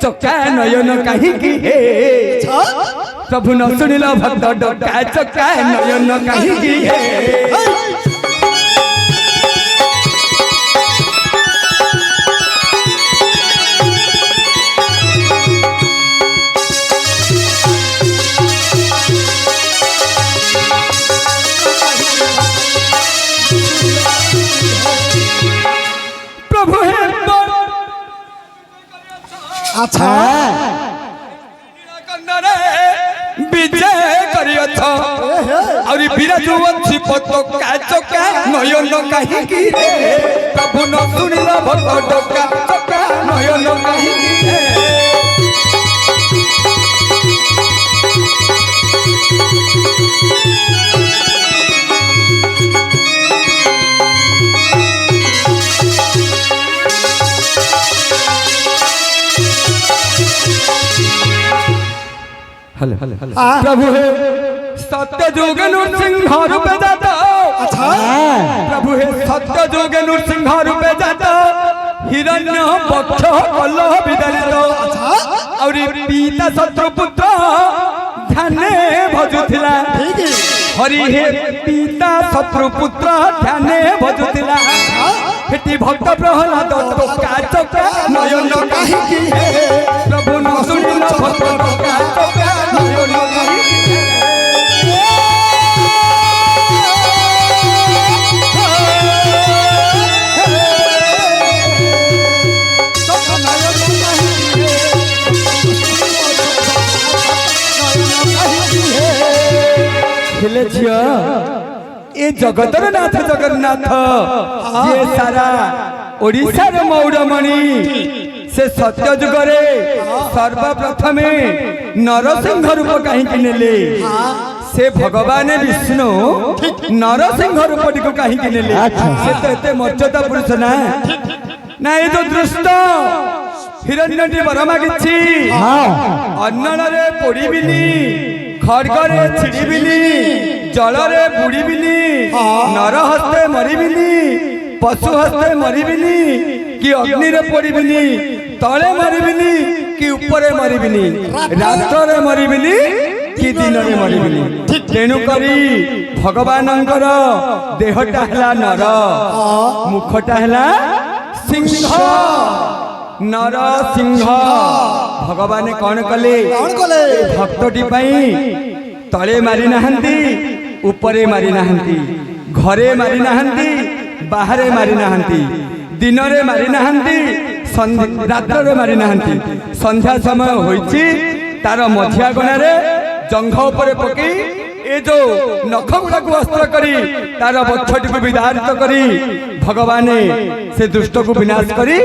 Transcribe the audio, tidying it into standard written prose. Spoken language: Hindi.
चका नयन कहीं प्रभु न सुनिल भक्त डका चका नयन कहीं प्रभु है अच्छा विजय करियछ और बिराजु अछि पतका चका नयन कहीं प्रभु न सुनिल भक्त डका चका नयन कहीं प्रभु है सत्य जुग नृसिंह रूपे जाता। अच्छा प्रभु है सत्य जुग नृसिंह रूपे जाता हिरण्य पक्ष कल विदारित और पिता शत्रु पुत्र ध्यान भजुथिला हरि हे पिता शत्रु पुत्र ध्यान भजुथिला हेटी भक्त प्रहलाद टोका चका नयन कहीं प्रभु न सुनिल भक्त टोका चका नयन कहीं हेले झिया ए जगतर नाथ जगन्नाथ ये सारा ओडिसा रे मौड़मणि से सत्य जुगरे सर्वप्रथमे नरसिंह रूप कहीं नेले से भगवान विष्णु नरसिंह रूप को कहीं नेले से तो एते मर्यादा पुरुष ना ये जो दृष्ट हिरण्यटी वर मागिछि अन्नन रे पोड़ीबिनी खड़गरे छिड़ीबिनी जलरे बुड़ीबिनी नर हस्ते मरीबिनी पशु हस्ते मरीबिनी कि अग्नि रे पड़ीबिनी तले मरीबिनी कि ऊपर मरीबिनी रात्र रे मरीबिनी कि दिन रे मरीबिनी तेणु करी भगवानंकर देहटा हला नर मुखटा हला सिंह नर सिंह भगवान कौन कले भक्तटी तले मारी नाहंती ऊपरे मारी नाहंती घरे मारी नाहंती बाहरे मारी नाहंती दिन रे मारी नाहंती रात्र रे मारी नाहंती संध्या समय होइछि तार मझिया गणारे जंघ उपरे पकई ए जो नख गुड़ा को अस्त्र करी तार बक्षटी को विदारित करी भगवान से दुष्ट को विनाश करी